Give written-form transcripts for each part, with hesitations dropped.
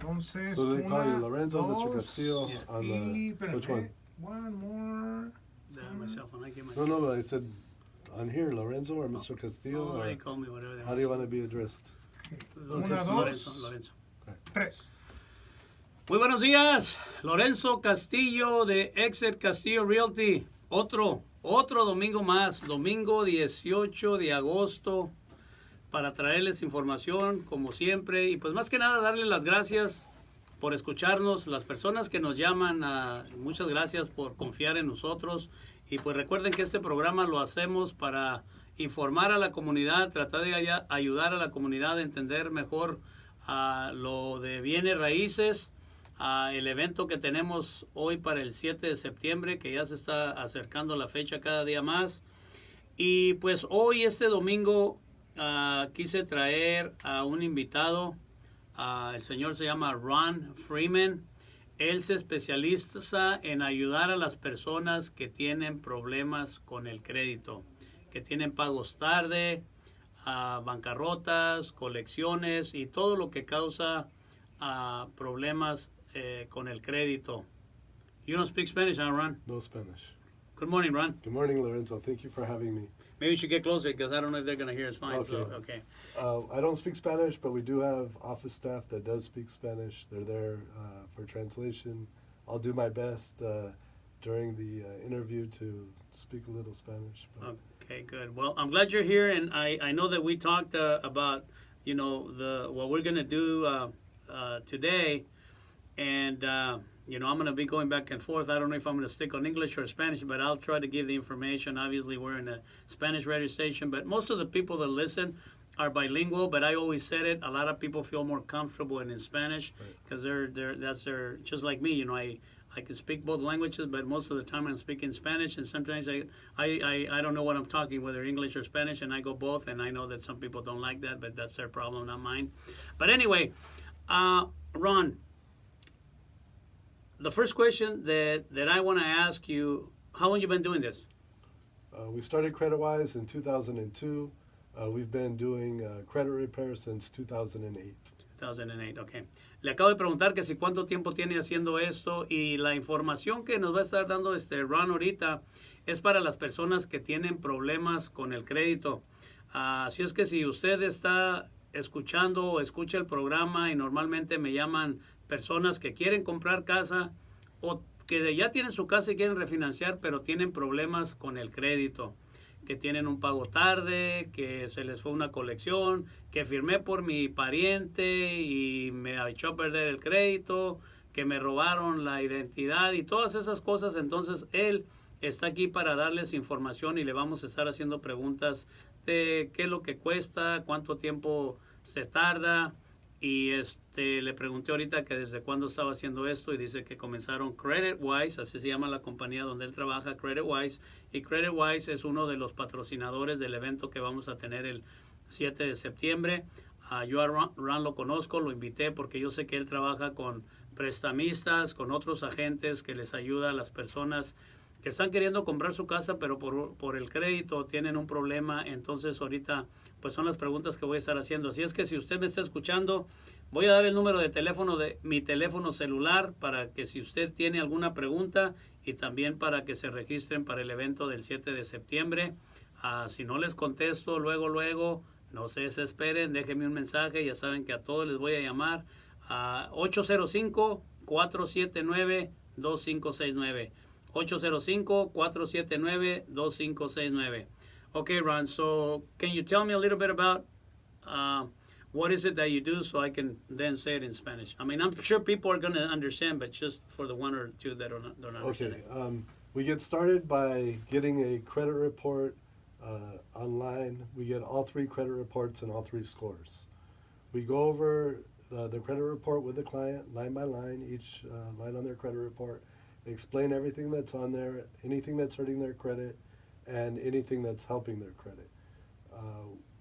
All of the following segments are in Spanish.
Entonces, So they call you una, Lorenzo, Mr. dos, Castillo, Yeah. on y, the, which one? one more. Myself, when I get my. No, but I said on here, Lorenzo or Mr. Castillo, Oh, they or call me whatever they how do you want to be addressed? Una, Lorenzo, dos, Lorenzo. tres. Muy buenos días, Lorenzo Castillo de Exit Castillo Realty. Otro domingo más, domingo 18 de agosto, para traerles información como siempre. Y pues más que nada darles las gracias por escucharnos, las personas que nos llaman, muchas gracias por confiar en nosotros. Y pues recuerden que este programa lo hacemos para informar a la comunidad, tratar de ayudar a la comunidad a entender mejor lo de bienes raíces, el evento que tenemos hoy para el 7 de septiembre, que ya se está acercando la fecha cada día más. Y pues hoy, este domingo, quise traer a un invitado. El señor se llama Ron Freeman. Él se especializa en ayudar a las personas que tienen problemas con el crédito, que tienen pagos tarde, bancarrotas, colecciones y todo lo que causa problemas con el crédito. You don't speak Spanish, huh, Ron? No Spanish. Good morning, Ron. Good morning, Lorenzo. Thank you for having me. Maybe you should get closer because I don't know if they're going to hear us fine. Okay. So, okay. I don't speak Spanish, but we do have office staff that does speak Spanish. They're there for translation. I'll do my best during the interview to speak a little Spanish. But. Okay, good. Well, I'm glad you're here, and I know that we talked about, what we're going to do today, and, I'm going to be going back and forth. I don't know if I'm going to stick on English or Spanish, but I'll try to give the information. Obviously, we're in a Spanish radio station, but most of the people that listen are bilingual, but I always said it, a lot of people feel more comfortable in Spanish because they're just like me, I can speak both languages, but most of the time I'm speaking Spanish, and sometimes I don't know what I'm talking, whether English or Spanish, and I go both, and I know that some people don't like that, but that's their problem, not mine. But anyway, Ron, the first question that I want to ask you, how long you been doing this? We started CreditWise in 2002. We've been doing credit repair since 2008. 2008, ok. Le acabo de preguntar que si cuánto tiempo tiene haciendo esto, y la información que nos va a estar dando Ron ahorita es para las personas que tienen problemas con el crédito. Así es que si usted está escuchando o escucha el programa, y normalmente me llaman personas que quieren comprar casa o que ya tienen su casa y quieren refinanciar, pero tienen problemas con el crédito, que tienen un pago tarde, que se les fue una colección, que firmé por mi pariente y me echó a perder el crédito, que me robaron la identidad y todas esas cosas. Entonces él está aquí para darles información, y le vamos a estar haciendo preguntas de qué es lo que cuesta, cuánto tiempo se tarda. Y le pregunté ahorita que desde cuándo estaba haciendo esto, y dice que comenzaron CreditWise, así se llama la compañía donde él trabaja, CreditWise. Y CreditWise es uno de los patrocinadores del evento que vamos a tener el 7 de septiembre. Yo a Ron lo conozco, lo invité porque yo sé que él trabaja con prestamistas, con otros agentes que les ayuda a las personas que están queriendo comprar su casa, pero por el crédito tienen un problema. Entonces ahorita pues son las preguntas que voy a estar haciendo. Así es que si usted me está escuchando, voy a dar el número de teléfono de mi teléfono celular para que si usted tiene alguna pregunta, y también para que se registren para el evento del 7 de septiembre. Si no les contesto luego, no se desesperen, déjenme un mensaje, ya saben que a todos les voy a llamar a 805-479-2569. 805-479-2569. Okay, Ron, so can you tell me a little bit about what is it that you do, so I can then say it in Spanish? I mean, I'm sure people are going to understand, but just for the one or two that don't understand. Okay, we get started by getting a credit report online. We get all 3 credit reports and all 3 scores. We go over the credit report with the client, line by line, each line on their credit report, explain everything that's on there, anything that's hurting their credit, and anything that's helping their credit.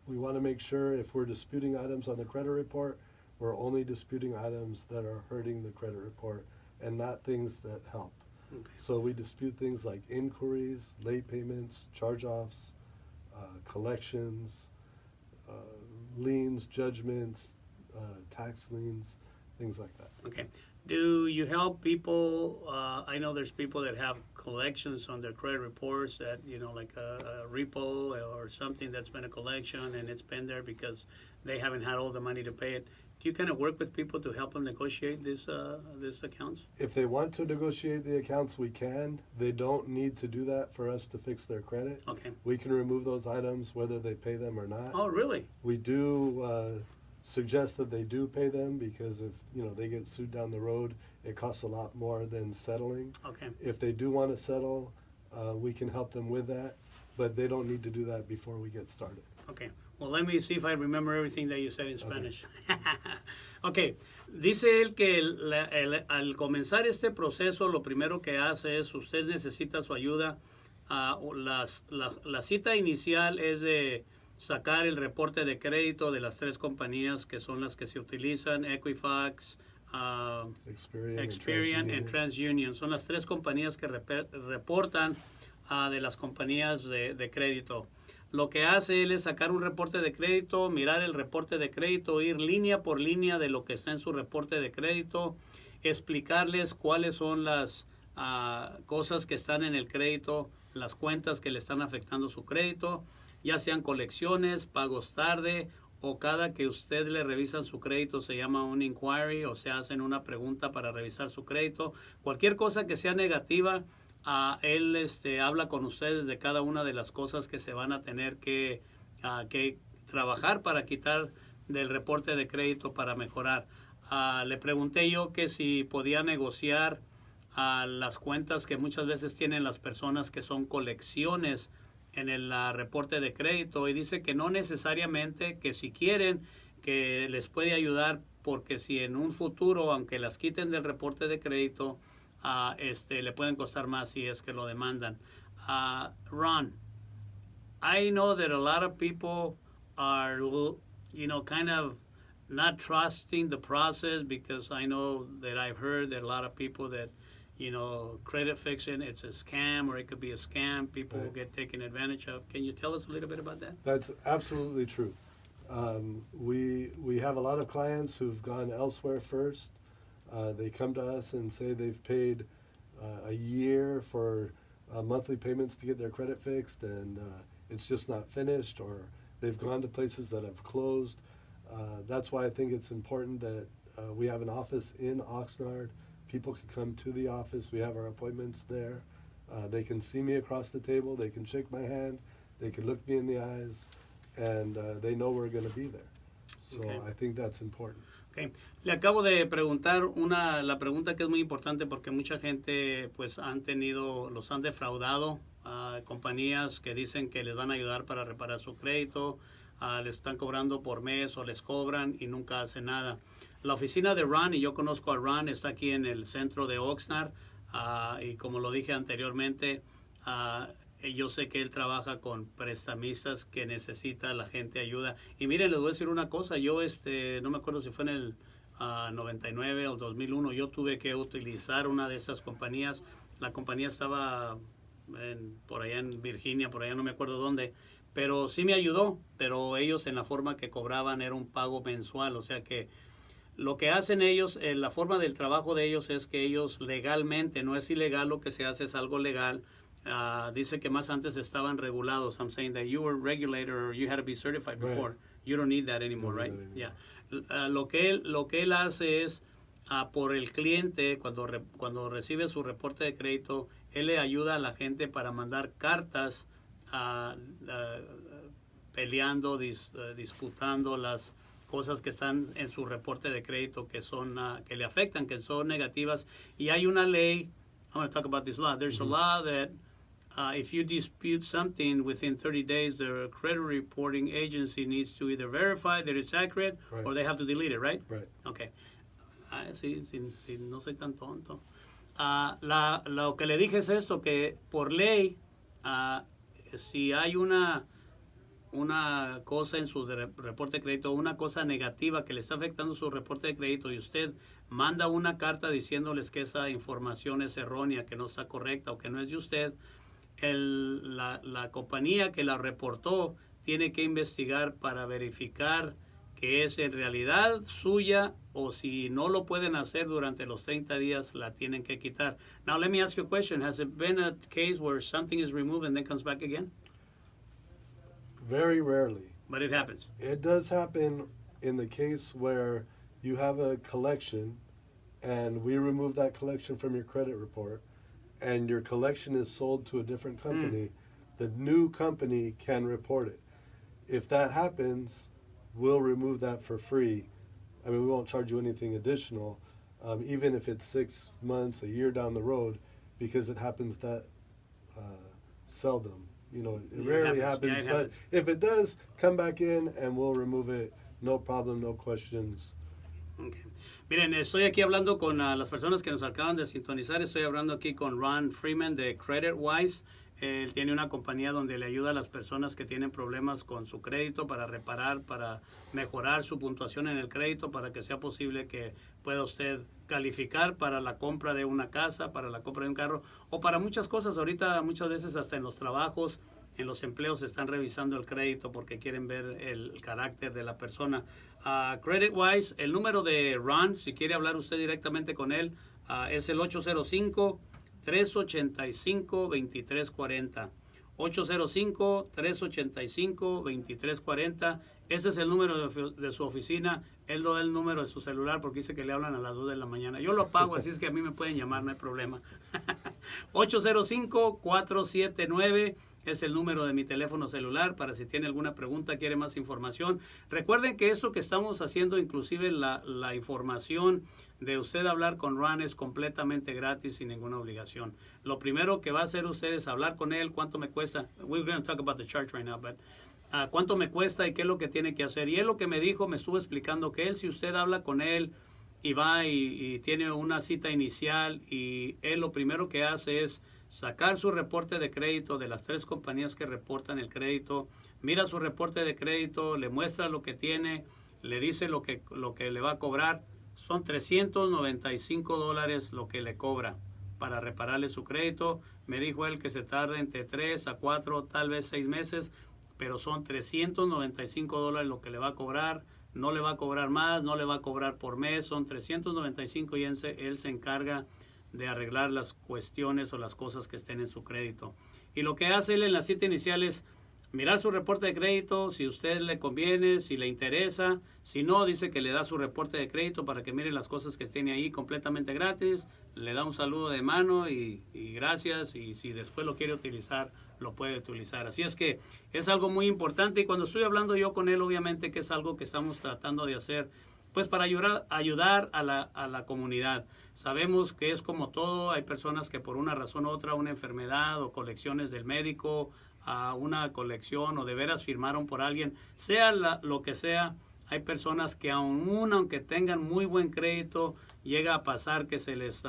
We want to make sure if we're disputing items on the credit report, we're only disputing items that are hurting the credit report and not things that help. Okay. So we dispute things like inquiries, late payments, charge-offs, collections, liens, judgments, tax liens, things like that. Okay. Do you help people? I know there's people that have collections on their credit reports that, you know, like a repo or something that's been a collection and it's been there because they haven't had all the money to pay it. Do you kind of work with people to help them negotiate these accounts? If they want to negotiate the accounts, we can. They don't need to do that for us to fix their credit. Okay. We can remove those items whether they pay them or not. Oh, really? We do suggest that they do pay them because if they get sued down the road, it costs a lot more than settling. Okay. If they do want to settle, we can help them with that, but they don't need to do that before we get started. Okay. Well, let me see if I remember everything that you said in Spanish. Okay. Dice él que al comenzar este proceso, lo primero que hace es, usted necesita su ayuda. La cita inicial es de sacar el reporte de crédito de las 3 compañías que son las que se utilizan, Equifax, Experian y TransUnion. Son las 3 compañías que reportan de las compañías de crédito. Lo que hace él es sacar un reporte de crédito, mirar el reporte de crédito, ir línea por línea de lo que está en su reporte de crédito, explicarles cuáles son las cosas que están en el crédito, las cuentas que le están afectando su crédito, ya sean colecciones, pagos tarde o cada que usted le revisan su crédito se llama un inquiry o se hacen una pregunta para revisar su crédito. Cualquier cosa que sea negativa, él habla con ustedes de cada una de las cosas que se van a tener que trabajar para quitar del reporte de crédito para mejorar. Le pregunté yo que si podía negociar las cuentas que muchas veces tienen las personas que son colecciones en el reporte de crédito y dice que no necesariamente, que si quieren que les puede ayudar porque si en un futuro, aunque las quiten del reporte de crédito, le pueden costar más si es que lo demandan. Ron, I know that a lot of people are, kind of not trusting the process because I know that I've heard that a lot of people that, credit fixing, it's a scam or it could be a scam. People Right. get taken advantage of. Can you tell us a little bit about that? That's absolutely true. We have a lot of clients who've gone elsewhere first. They come to us and say they've paid a year for monthly payments to get their credit fixed and it's just not finished, or they've gone to places that have closed. That's why I think it's important that we have an office in Oxnard. People can come to the office. We have our appointments there. They can see me across the table. They can shake my hand. They can look me in the eyes, and they know we're going to be there. So Okay. I think that's important. Okay. Le acabo de preguntar la pregunta que es muy importante porque mucha gente pues los han defraudado a compañías que dicen que les van a ayudar para reparar su crédito, les están cobrando por mes o les cobran y nunca hacen nada. La oficina de Ron, y yo conozco a Ron, está aquí en el centro de Oxnard y como lo dije anteriormente, yo sé que él trabaja con prestamistas que necesita la gente ayuda. Y miren, les voy a decir una cosa, yo no me acuerdo si fue en el 99 o 2001, yo tuve que utilizar una de esas compañías. La compañía estaba por allá en Virginia, por allá no me acuerdo dónde, pero sí me ayudó, pero ellos en la forma que cobraban era un pago mensual, o sea que lo que hacen ellos, la forma del trabajo de ellos es que ellos legalmente, no es ilegal lo que se hace, es algo legal. Dice que más antes estaban regulados. I'm saying that you were regulated or you had to be certified before. Right. You don't need that anymore, right? Yeah. Lo que él hace es por el cliente cuando recibe su reporte de crédito, él le ayuda a la gente para mandar cartas peleando, disputando las cosas que están en su reporte de crédito que son que le afectan, que son negativas. Y hay una ley. I want to talk about this law. There's a law that if you dispute something within 30 days, the credit reporting agency needs to either verify that it's accurate Right. or they have to delete it, right? Right. Okay. Sí, no soy tan tonto. Lo que le dije es esto, que por ley, si hay una cosa en su reporte de crédito, una cosa negativa que le está afectando su reporte de crédito y usted manda una carta diciéndoles que esa información es errónea, que no está correcta o que no es de usted, la compañía que la reportó tiene que investigar para verificar que es en realidad suya o si no lo pueden hacer durante los 30 días la tienen que quitar. Now let me ask you a question. Has it been a case where something is removed and then comes back again? Very rarely. But it happens. It does happen in the case where you have a collection and we remove that collection from your credit report and your collection is sold to a different company, the new company can report it. If that happens, we'll remove that for free. I mean, we won't charge you anything additional, even if it's 6 months, a year down the road, because it happens that seldom. You know, it rarely happens, Yeah, it but happens. if it does, come back in and we'll remove it. No problem, no questions. Okay. Miren, estoy aquí hablando con las personas que nos acaban de sintonizar. Estoy hablando aquí con Ron Freeman de CreditWise. Él tiene una compañía donde le ayuda a las personas que tienen problemas con su crédito para reparar, para mejorar su puntuación en el crédito, para que sea posible que pueda usted calificar para la compra de una casa, para la compra de un carro o para muchas cosas. Ahorita muchas veces hasta en los trabajos, en los empleos están revisando el crédito porque quieren ver el carácter de la persona. CreditWise, el número de Ron, si quiere hablar usted directamente con él, es el 805-385-2340. 805-385-2340. Ese es el número de su oficina. Él no da el número de su celular porque dice que le hablan a las 2 de la mañana. Yo lo apago, así es que a mí me pueden llamar, no hay problema. 805-479 es el número de mi teléfono celular para si tiene alguna pregunta, quiere más información. Recuerden que esto que estamos haciendo, inclusive la información de usted hablar con Ron es completamente gratis sin ninguna obligación. Lo primero que va a hacer usted es hablar con él, cuánto me cuesta. We're going to talk about the charge right now, but cuánto me cuesta y qué es lo que tiene que hacer. Y él lo que me dijo, me estuvo explicando que él, si usted habla con él y va y tiene una cita inicial y él lo primero que hace es sacar su reporte de crédito de las 3 compañías que reportan el crédito, mira su reporte de crédito, le muestra lo que tiene, le dice lo que le va a cobrar. Son $395 lo que le cobra para repararle su crédito. Me dijo él que se tarda entre 3 a 4, tal vez 6 meses, pero son $395 lo que le va a cobrar. No le va a cobrar más, no le va a cobrar por mes, son $395 y él se encarga de arreglar las cuestiones o las cosas que estén en su crédito. Y lo que hace él en la cita inicial es mirar su reporte de crédito, si a usted le conviene, si le interesa. Si no, dice que le da su reporte de crédito para que mire las cosas que tiene ahí completamente gratis. Le da un saludo de mano y gracias. Y si después lo quiere utilizar, lo puede utilizar. Así es que es algo muy importante. Y cuando estoy hablando yo con él, obviamente que es algo que estamos tratando de hacer pues para ayudar a la comunidad. Sabemos que es como todo, hay personas que por una razón u otra, una enfermedad o colecciones del médico, a una colección o de veras firmaron por alguien, sea lo que sea, hay personas que aunque tengan muy buen crédito, llega a pasar que se les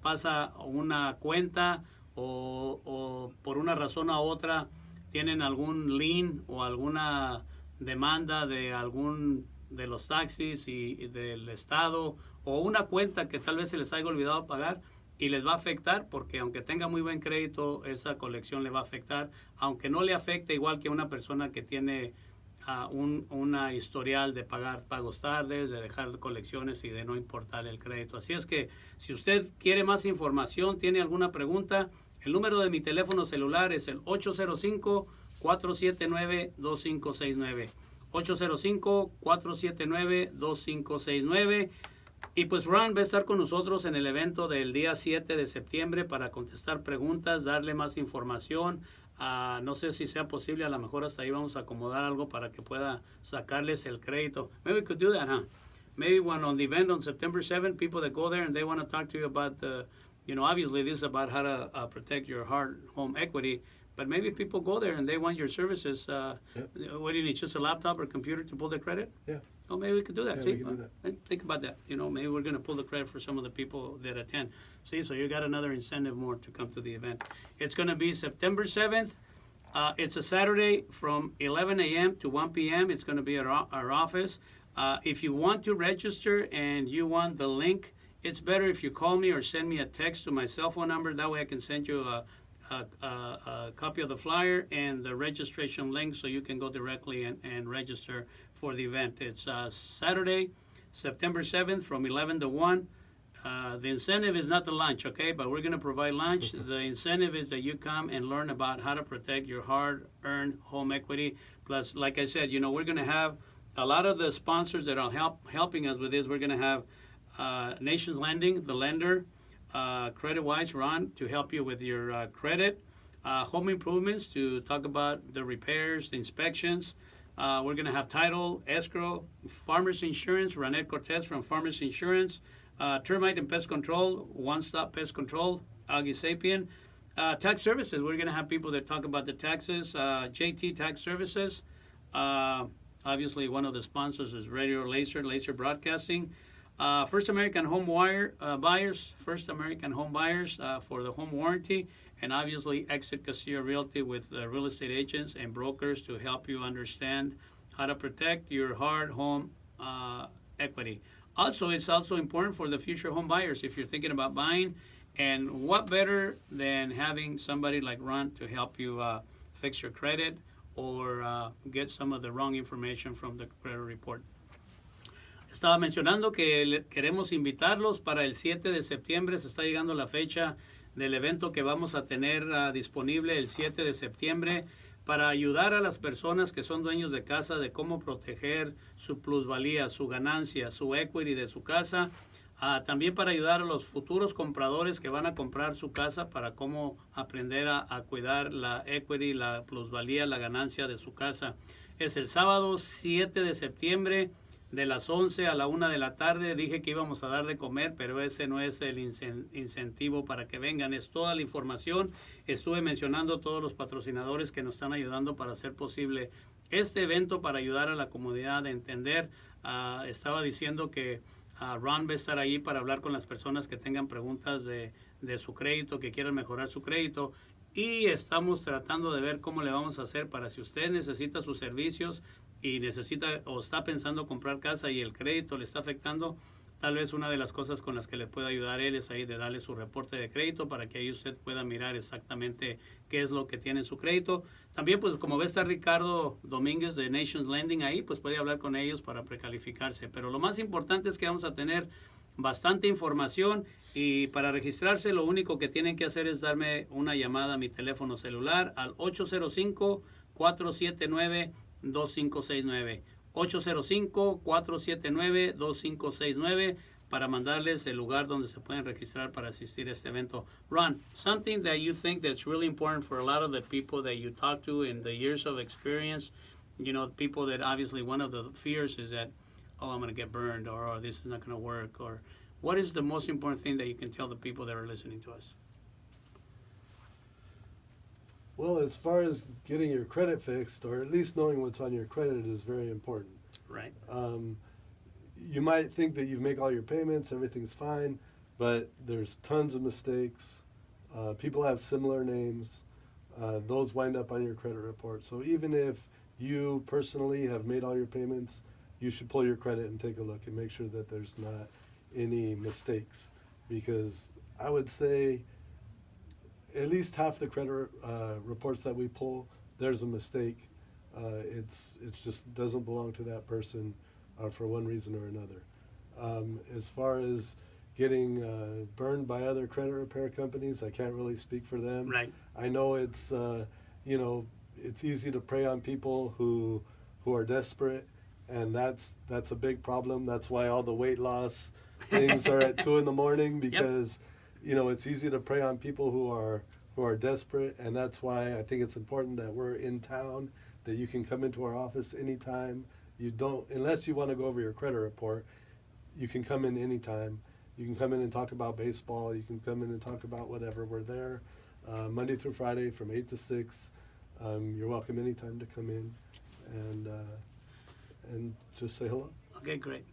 pasa una cuenta o por una razón u otra tienen algún lien o alguna demanda de algún de los taxis y del estado o una cuenta que tal vez se les haya olvidado pagar y les va a afectar porque aunque tenga muy buen crédito esa colección le va a afectar, aunque no le afecte igual que una persona que tiene una historial de pagar pagos tardes, de dejar colecciones y de no importar el crédito. Así es que si usted quiere más información, tiene alguna pregunta, el número de mi teléfono celular es el 805-479-2569. 805-479-2569. Y pues Ron va a estar con nosotros en el evento del día 7 de septiembre para contestar preguntas, darle más información. No sé si sea posible, a lo mejor hasta ahí vamos a acomodar algo para que pueda sacarles el crédito. Maybe we could do that, huh? Maybe when on the event on September 7th, people that go there and they want to talk to you about obviously this is about how to protect your hard home equity. But maybe if people go there and they want your services, what do you need, just a laptop or computer to pull the credit? Yeah. Oh, maybe we could do that. Yeah, See, we can do that. Think about that. Maybe we're going to pull the credit for some of the people that attend. See, so you got another incentive more to come to the event. It's going to be September 7th. It's a Saturday from 11 a.m. to 1 p.m. It's going to be at our office. If you want to register and you want the link, it's better if you call me or send me a text to my cell phone number. That way I can send you a copy of the flyer and the registration link so you can go directly and register for the event. It's Saturday, September 7th from 11 to 1. The incentive is not the lunch, okay? But we're going to provide lunch. The incentive is that you come and learn about how to protect your hard-earned home equity. Plus, like I said, you know, we're going to have a lot of the sponsors that are helping us with this. We're going to have Nations Lending, the lender, CreditWise, Ron, to help you with your credit. Home Improvements to talk about the repairs, the inspections. We're going to have Title, Escrow, Farmers Insurance, Ranette Cortez from Farmers Insurance. Termite and Pest Control, One Stop Pest Control, Augie Sapien. Tax Services, we're going to have people that talk about the taxes. JT Tax Services, obviously one of the sponsors is Radio Laser Broadcasting. First American Home Buyers, First American Home Buyers for the home warranty. And obviously Exit Castillo Realty with real estate agents and brokers to help you understand how to protect your hard home equity. Also, it's also important for the future home buyers if you're thinking about buying. And what better than having somebody like Ron to help you fix your credit or get some of the wrong information from the credit report. Estaba mencionando que queremos invitarlos para el 7 de septiembre. Se está llegando la fecha del evento que vamos a tener disponible el 7 de septiembre. Para ayudar a las personas que son dueños de casa de cómo proteger su plusvalía, su ganancia, su equity de su casa. También para ayudar a los futuros compradores que van a comprar su casa para cómo aprender a cuidar la equity, la plusvalía, la ganancia de su casa. Es el sábado 7 de septiembre de las 11 a la 1 de la tarde. Dije que íbamos a dar de comer, pero ese no es el incentivo para que vengan. Es toda la información. Estuve mencionando todos los patrocinadores que nos están ayudando para hacer posible este evento, para ayudar a la comunidad a entender. Estaba diciendo que Ron va a estar ahí para hablar con las personas que tengan preguntas de su crédito, que quieran mejorar su crédito. Y estamos tratando de ver cómo le vamos a hacer para si usted necesita sus servicios y necesita o está pensando comprar casa y el crédito le está afectando, tal vez una de las cosas con las que le puede ayudar él es ahí de darle su reporte de crédito para que ahí usted pueda mirar exactamente qué es lo que tiene en su crédito. También, pues como ve está Ricardo Domínguez de Nations Lending ahí, pues puede hablar con ellos para precalificarse. Pero lo más importante es que vamos a tener bastante información y para registrarse lo único que tienen que hacer es darme una llamada a mi teléfono celular al 805-479-2569. 805-479-2569 para mandarles el lugar donde se pueden registrar para asistir a este evento. Ron, something that you think that's really important for a lot of the people that you talk to in the years of experience, you know, people that obviously one of the fears is that, oh, I'm going to get burned, or oh, this is not going to work, or what is the most important thing that you can tell the people that are listening to us? Well, as far as getting your credit fixed, or at least knowing what's on your credit, is very important. Right. You might think that you make all your payments, everything's fine, but there's tons of mistakes. People have similar names. Those wind up on your credit report. So even if you personally have made all your payments, you should pull your credit and take a look and make sure that there's not any mistakes. Because I would say at least half the credit reports that we pull, there's a mistake. It's just doesn't belong to that person for one reason or another. As far as getting burned by other credit repair companies, I can't really speak for them. Right. I know it's it's easy to prey on people who are desperate, and that's a big problem. That's why all the weight loss things are at 2 a.m. because it's easy to prey on people who are desperate, and that's why I think it's important that we're in town, that you can come into our office anytime. You don't, unless you want to go over your credit report, you can come in anytime. You can come in and talk about baseball. You can come in and talk about whatever. We're there Monday through Friday from 8 to 6. You're welcome anytime to come in and just say hello. Okay, great.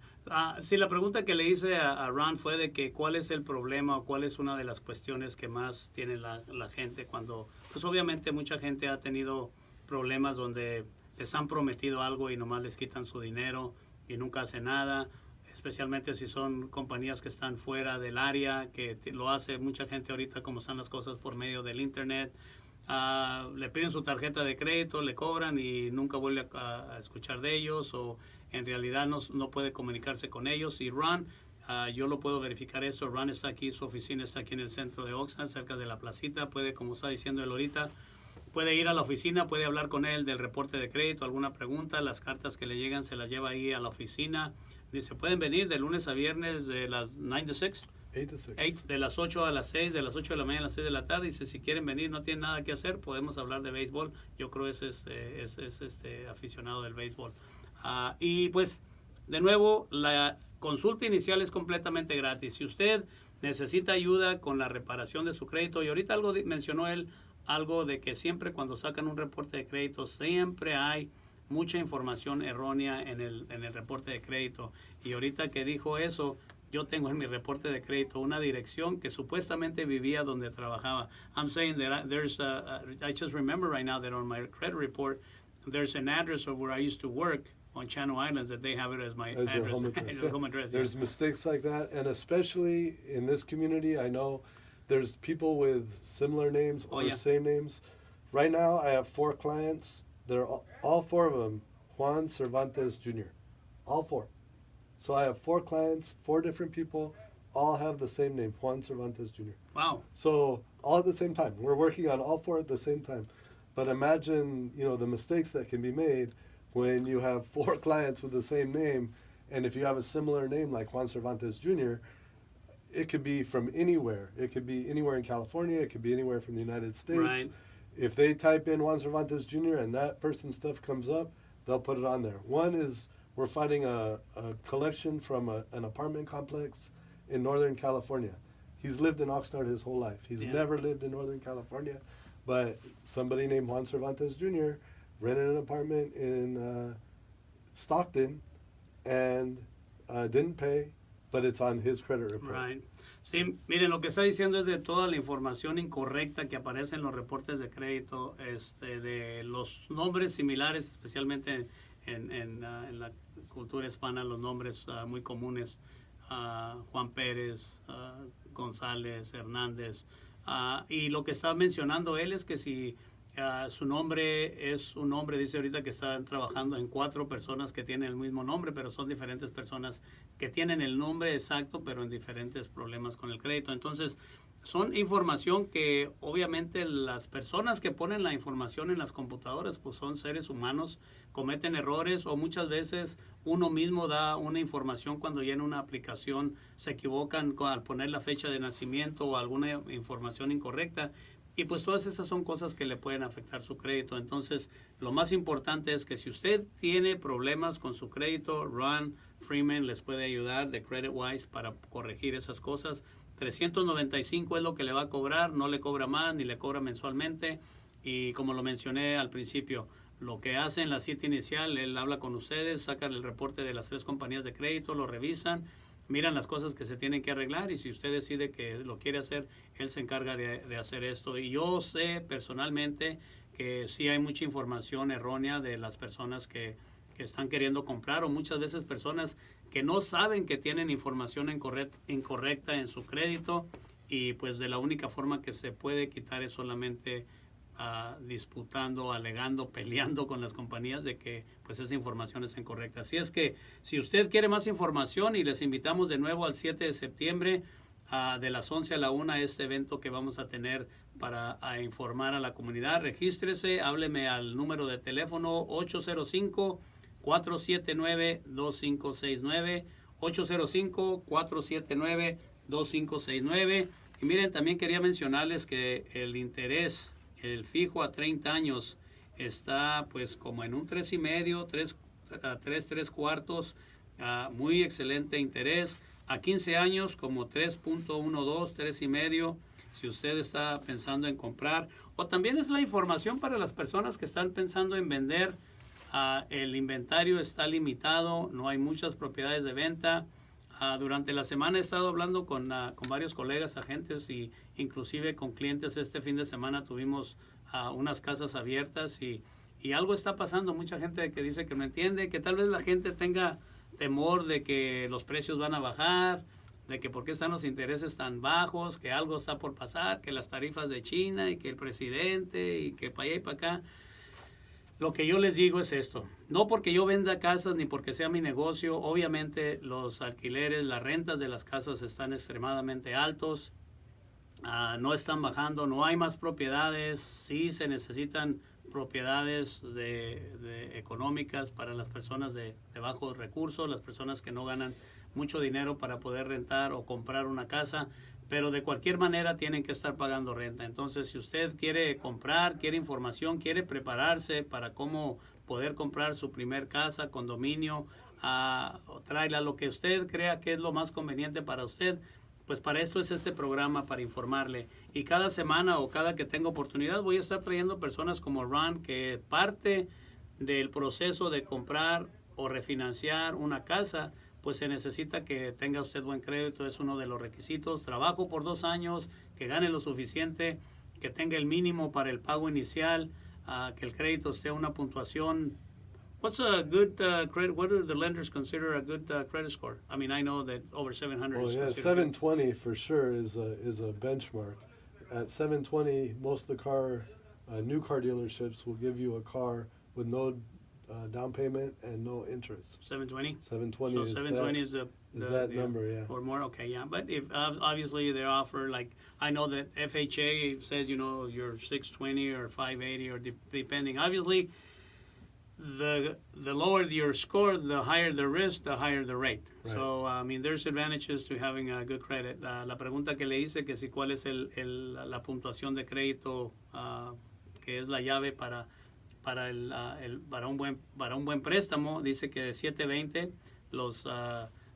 Sí, la pregunta que le hice a Ron fue de que cuál es el problema o cuál es una de las cuestiones que más tiene la gente cuando, pues obviamente mucha gente ha tenido problemas donde les han prometido algo y nomás les quitan su dinero y nunca hace nada. especialmente si son compañías que están fuera del área, que lo hace mucha gente ahorita como están las cosas por medio del internet. Le piden su tarjeta de crédito, le cobran y nunca vuelve a escuchar de ellos, o en realidad no puede comunicarse con ellos. Y Ron, yo lo puedo verificar esto. Ron está aquí, su oficina está aquí en el centro de Oxnard, cerca de la placita. Puede, como está diciendo él ahorita, puede ir a la oficina, puede hablar con él del reporte de crédito, alguna pregunta, las cartas que le llegan se las lleva ahí a la oficina. Dice, pueden venir de lunes a viernes de las 9 to 6. 8 to 6. 8, de las 8 a las 6, de las 8 de la mañana a las 6 de la tarde. Dice, si quieren venir, no tienen nada que hacer, podemos hablar de béisbol. Yo creo que es aficionado del béisbol. Y pues, de nuevo, la consulta inicial es completamente gratis. Si usted necesita ayuda con la reparación de su crédito, y ahorita mencionó él algo de que siempre cuando sacan un reporte de crédito, siempre hay mucha información errónea en el reporte de crédito. Y ahorita que dijo eso, yo tengo en mi reporte de crédito una dirección que supuestamente vivía donde trabajaba. I'm saying that I just remember right now that on my credit report, there's an address of where I used to work on Channel Islands that they have it as my As your address. home address. Your home address, yeah. There's mistakes like that, and especially in this community, I know there's people with similar names or yeah. same names. Right now, I have 4 clients. They're all 4 of them Juan Cervantes Jr. All 4. So I have 4 clients, 4 different people, all have the same name, Juan Cervantes Jr. Wow. So all at the same time. We're working on all 4 at the same time. But imagine, the mistakes that can be made when you have 4 clients with the same name, and if you have a similar name like Juan Cervantes Jr., it could be from anywhere. It could be anywhere in California. It could be anywhere from the United States. Right. If they type in Juan Cervantes Jr. and that person's stuff comes up, they'll put it on there. One is we're fighting a collection from an apartment complex in Northern California. He's lived in Oxnard his whole life. He's never lived in Northern California, but somebody named Juan Cervantes Jr. rented an apartment in Stockton and didn't pay, but it's on his credit report. Right. Sí, miren, lo que está diciendo es de toda la información incorrecta que aparece en los reportes de crédito, de los nombres similares, especialmente en la cultura hispana, los nombres muy comunes, Juan Pérez, González, Hernández, y lo que está mencionando él es que si su nombre es un nombre, dice ahorita que están trabajando en 4 personas que tienen el mismo nombre, pero son diferentes personas que tienen el nombre exacto, pero en diferentes problemas con el crédito. Entonces, son información que obviamente las personas que ponen la información en las computadoras, pues son seres humanos, cometen errores, o muchas veces uno mismo da una información cuando llena una aplicación, se equivocan al poner la fecha de nacimiento o alguna información incorrecta. Y pues todas esas son cosas que le pueden afectar su crédito. Entonces, lo más importante es que si usted tiene problemas con su crédito, Ron Freeman les puede ayudar de CreditWise para corregir esas cosas. $395 es lo que le va a cobrar, no le cobra más ni le cobra mensualmente. Y como lo mencioné al principio, lo que hace en la cita inicial, él habla con ustedes, sacan el reporte de las 3 compañías de crédito, lo revisan, miran las cosas que se tienen que arreglar, y si usted decide que lo quiere hacer, él se encarga de hacer esto. Y yo sé personalmente que sí hay mucha información errónea de las personas que están queriendo comprar, o muchas veces personas que no saben que tienen información incorrecta en su crédito, y pues de la única forma que se puede quitar es solamente disputando, alegando, peleando con las compañías de que pues esa información es incorrecta. Así es que si usted quiere más información, y les invitamos de nuevo al 7 de septiembre de las 11 a la 1 este evento que vamos a tener para informar a la comunidad. Regístrese, hábleme al número de teléfono 805-479-2569, 805-479-2569. Y miren, también quería mencionarles que el interés, el fijo a 30 años, está pues como en un 3.5, 3.75, muy excelente interés. A 15 años como 3.12, 3.5, si usted está pensando en comprar. O también es la información para las personas que están pensando en vender. El inventario está limitado, no hay muchas propiedades de venta. Durante la semana he estado hablando con varios colegas, agentes, y inclusive con clientes. Este fin de semana tuvimos unas casas abiertas, y algo está pasando. Mucha gente que dice que no entiende, que tal vez la gente tenga temor de que los precios van a bajar, de que por qué están los intereses tan bajos, que algo está por pasar, que las tarifas de China y que el presidente y que para allá y para acá. Lo que yo les digo es esto, no porque yo venda casas ni porque sea mi negocio, obviamente los alquileres, las rentas de las casas están extremadamente altos, no están bajando, no hay más propiedades, sí se necesitan propiedades económicas para las personas de bajos recursos, las personas que no ganan mucho dinero para poder rentar o comprar una casa, pero de cualquier manera tienen que estar pagando renta. Entonces, si usted quiere comprar, quiere información, quiere prepararse para cómo poder comprar su primer casa, condominio, tráela lo que usted crea que es lo más conveniente para usted, pues para esto es este programa, para informarle. Y cada semana o cada que tenga oportunidad voy a estar trayendo personas como Ron, que parte del proceso de comprar o refinanciar una casa, pues se necesita que tenga usted buen crédito, es uno de los requisitos. Trabajo por 2 años, que gane lo suficiente, que tenga el mínimo para el pago inicial, que el crédito esté a una puntuación. What's a good credit? What do the lenders consider a good credit score? I mean, I know that over 700 Oh is yeah, considered good. 720 for sure is a benchmark. At 720, most of the new car dealerships will give you a car with no down payment and no interest. 720? 720 So is 720 that, is the that number, yeah. or more. Okay, yeah. But if obviously they offer, like, I know that FHA says, you know, you're 620 or 580 or depending. Obviously, the lower your score, the higher the risk, the higher the rate. Right. So, I mean, there's advantages to having a good credit. La pregunta que le hice, que si cuál es la puntuación de crédito, que es la llave para un buen préstamo, dice que de 720 los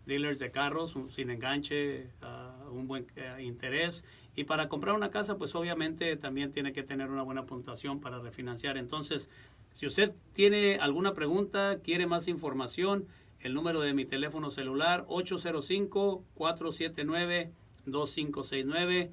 dealers de carros sin enganche, un buen interés, y para comprar una casa pues obviamente también tiene que tener una buena puntuación para refinanciar. Entonces, si usted tiene alguna pregunta, quiere más información, el número de mi teléfono celular 805-479-2569,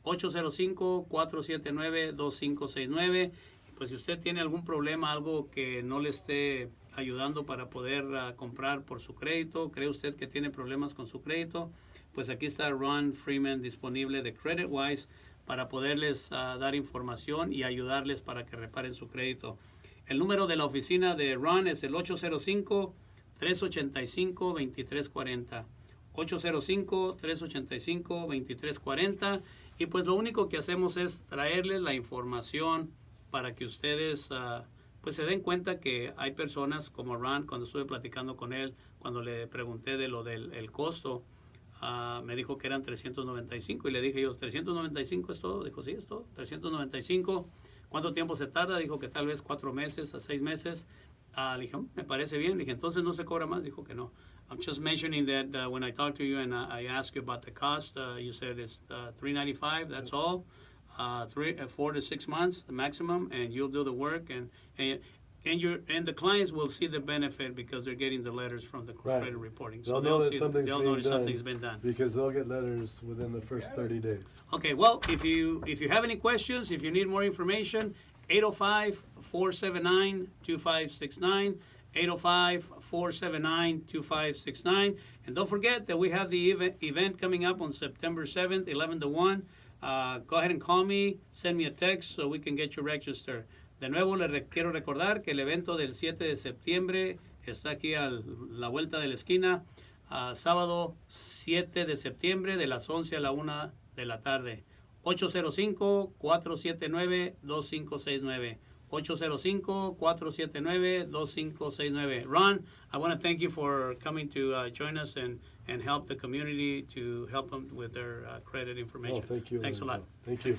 805-479-2569. Pues si usted tiene algún problema, algo que no le esté ayudando para poder comprar por su crédito, cree usted que tiene problemas con su crédito, pues aquí está Ron Freeman disponible de CreditWise para poderles dar información y ayudarles para que reparen su crédito. El número de la oficina de Ron es el 805-385-2340. 805-385-2340. Y pues lo único que hacemos es traerles la información para que ustedes pues se den cuenta que hay personas como Ron. Cuando estuve platicando con él, cuando le pregunté de lo del costo, me dijo que eran 395 y le dije yo, ¿395 es todo? Dijo, sí, es todo, 395. ¿Cuánto tiempo se tarda? Dijo que tal vez 4 meses a 6 meses. Le dije, me parece bien. Le dije, entonces no se cobra más. Dijo que no. I'm just mentioning that when I talked to you and I asked you about the cost, you said it's $395, that's all. 4 to 6 months, the maximum, and you'll do the work, and the clients will see the benefit because they're getting the letters from the credit reporting. They'll know that something's been done because they'll get letters within the first 30 days. Okay, well, if you have any questions, if you need more information, 805-479-2569, 805-479-2569, and don't forget that we have the event coming up on September 7th, 11 to 1. Go ahead and call me, send me a text so we can get you registered. De nuevo, quiero recordar que el evento del 7 de septiembre está aquí a la vuelta de la esquina, sábado 7 de septiembre de las 11 a la 1 de la tarde. 805-479-2569. 805-479-2569. Ron, I want to thank you for coming to join us and help the community to help them with their credit information. Oh, thank you. Thanks a lot. Thank you.